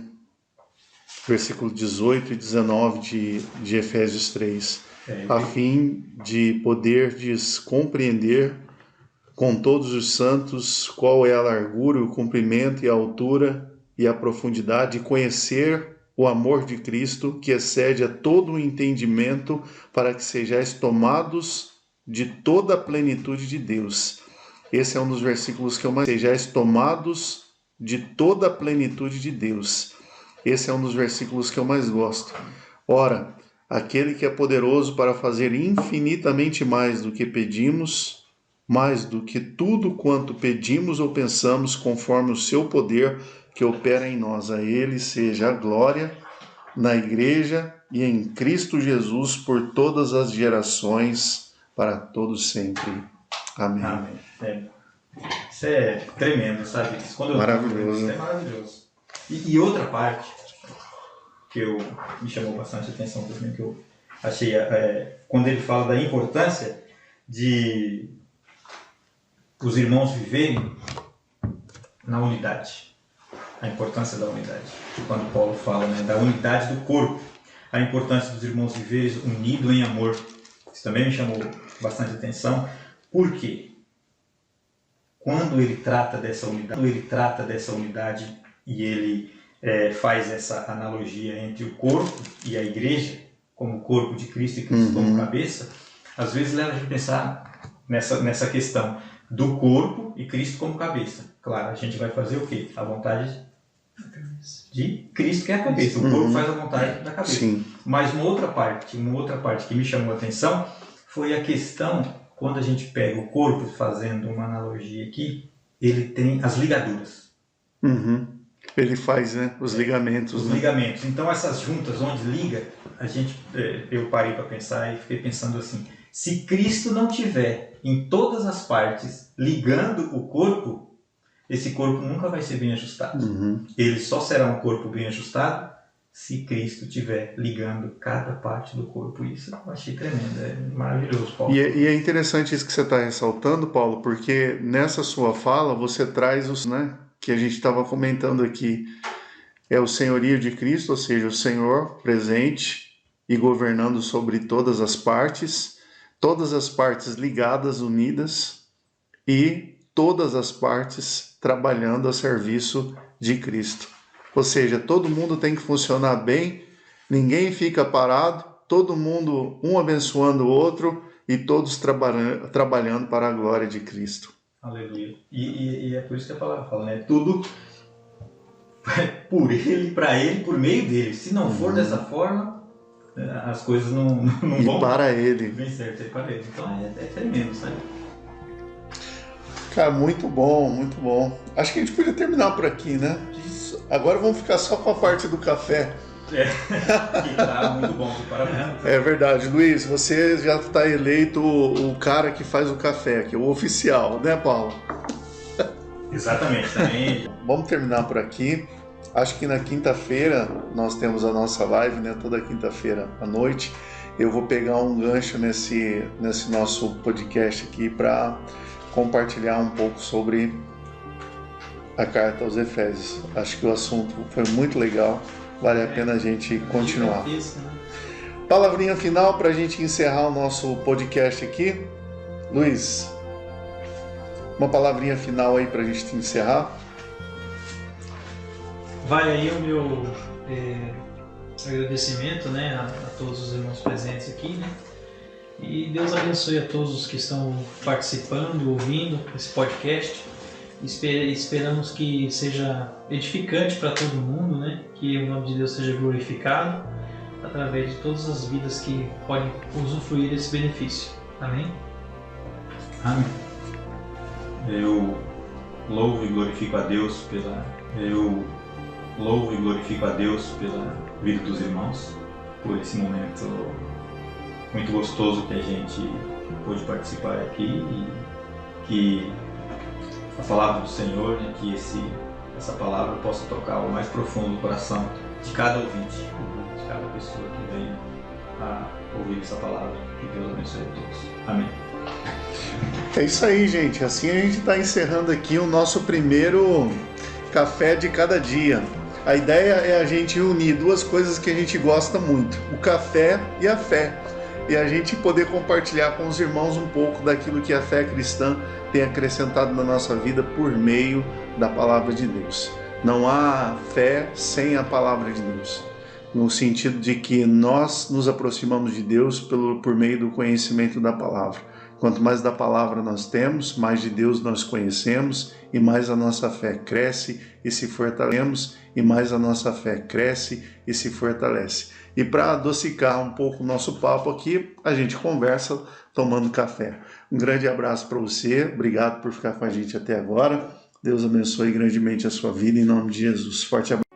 Versículo 18 e 19 de Efésios 3. A fim de poderdes compreender com todos os santos qual é a largura, o comprimento e a altura e a profundidade, e conhecer o amor de Cristo, que excede a todo o entendimento, para que sejais tomados de toda a plenitude de Deus. Esse é um dos versículos que eu mais... Sejais tomados de toda a plenitude de Deus. Esse é um dos versículos que eu mais gosto. Ora, aquele que é poderoso para fazer infinitamente mais do que pedimos mais do que tudo quanto pedimos ou pensamos, conforme o seu poder que opera em nós. A Ele seja a glória na Igreja e em Cristo Jesus por todas as gerações, para todos sempre. Amém. Amém. Isso é tremendo, sabe? Maravilhoso. Isso é maravilhoso. E outra parte que me chamou bastante atenção também, que eu achei, quando ele fala da importância de os irmãos viverem na unidade. A importância da unidade. Quando Paulo fala, né, da unidade do corpo, a importância dos irmãos viverem unidos em amor. Isso também me chamou bastante atenção. Por quê? Quando ele trata dessa unidade e ele faz essa analogia entre o corpo e a igreja, como o corpo de Cristo e Cristo como cabeça, às vezes leva a gente a pensar nessa questão do corpo e Cristo como cabeça. Claro, a gente vai fazer o quê? A vontade de Cristo, que é a cabeça. O corpo faz a vontade da cabeça. Sim. Mas uma outra parte que me chamou a atenção foi a questão, quando a gente pega o corpo, fazendo uma analogia aqui, ele tem as ligaduras. Ele faz, né, os ligamentos. Os ligamentos. Então essas juntas onde liga, eu parei para pensar e fiquei pensando assim, se Cristo não tiver em todas as partes ligando o corpo, esse corpo nunca vai ser bem ajustado. Ele só será um corpo bem ajustado se Cristo estiver ligando cada parte do corpo. Isso eu achei tremendo, é maravilhoso, Paulo. E é interessante isso que você está ressaltando, Paulo, porque nessa sua fala você traz os, né, que a gente estava comentando aqui, é o senhorio de Cristo, ou seja, o Senhor presente e governando sobre todas as partes ligadas, unidas, e todas as partes trabalhando a serviço de Cristo. Ou seja, todo mundo tem que funcionar bem, ninguém fica parado, todo mundo um abençoando o outro e todos trabalhando para a glória de Cristo. Aleluia. E é por isso que a palavra fala, né? Tudo por Ele, para Ele, por meio dele. Se não for dessa forma, as coisas não vão... E para Ele. Bem certo, é para Ele. Então é tremendo, sabe? Cara, muito bom, muito bom. Acho que a gente podia terminar por aqui, né? Agora vamos ficar só com a parte do café. Que tá muito bom, parabéns. É verdade, Luiz, você já está eleito o cara que faz o café aqui, o oficial, né, Paulo? Exatamente, também. Vamos terminar por aqui. Acho que na quinta-feira nós temos a nossa live, né? Toda quinta-feira à noite. Eu vou pegar um gancho nesse nosso podcast aqui para compartilhar um pouco sobre a carta aos Efésios. Acho que o assunto foi muito legal, vale a pena a gente continuar. Palavrinha final para a gente encerrar o nosso podcast aqui. Luiz, uma palavrinha final aí para a gente encerrar. Vai aí o meu agradecimento, né, a todos os irmãos presentes aqui, né? E Deus abençoe a todos os que estão participando, ouvindo esse podcast. Esperamos que seja edificante para todo mundo, né? Que o nome de Deus seja glorificado através de todas as vidas que podem usufruir desse benefício. Amém? Amém. Eu louvo e glorifico a Deus pela vida dos irmãos, por esse momento muito gostoso que a gente pôde participar aqui e que a palavra do Senhor, né, que essa palavra possa tocar o mais profundo do coração de cada ouvinte, de cada pessoa que venha a ouvir essa palavra. Que Deus abençoe a todos. Amém. É isso aí, gente. Assim a gente está encerrando aqui o nosso primeiro café de cada dia. A ideia é a gente unir duas coisas que a gente gosta muito, o café e a fé. E a gente poder compartilhar com os irmãos um pouco daquilo que a fé cristã tem acrescentado na nossa vida por meio da palavra de Deus. Não há fé sem a palavra de Deus, no sentido de que nós nos aproximamos de Deus por meio do conhecimento da palavra. Quanto mais da palavra nós temos, mais de Deus nós conhecemos e mais a nossa fé cresce e se fortalecemos e mais a nossa fé cresce e se fortalece. E para adocicar um pouco o nosso papo aqui, a gente conversa tomando café. Um grande abraço para você, obrigado por ficar com a gente até agora. Deus abençoe grandemente a sua vida, em nome de Jesus. Forte abraço.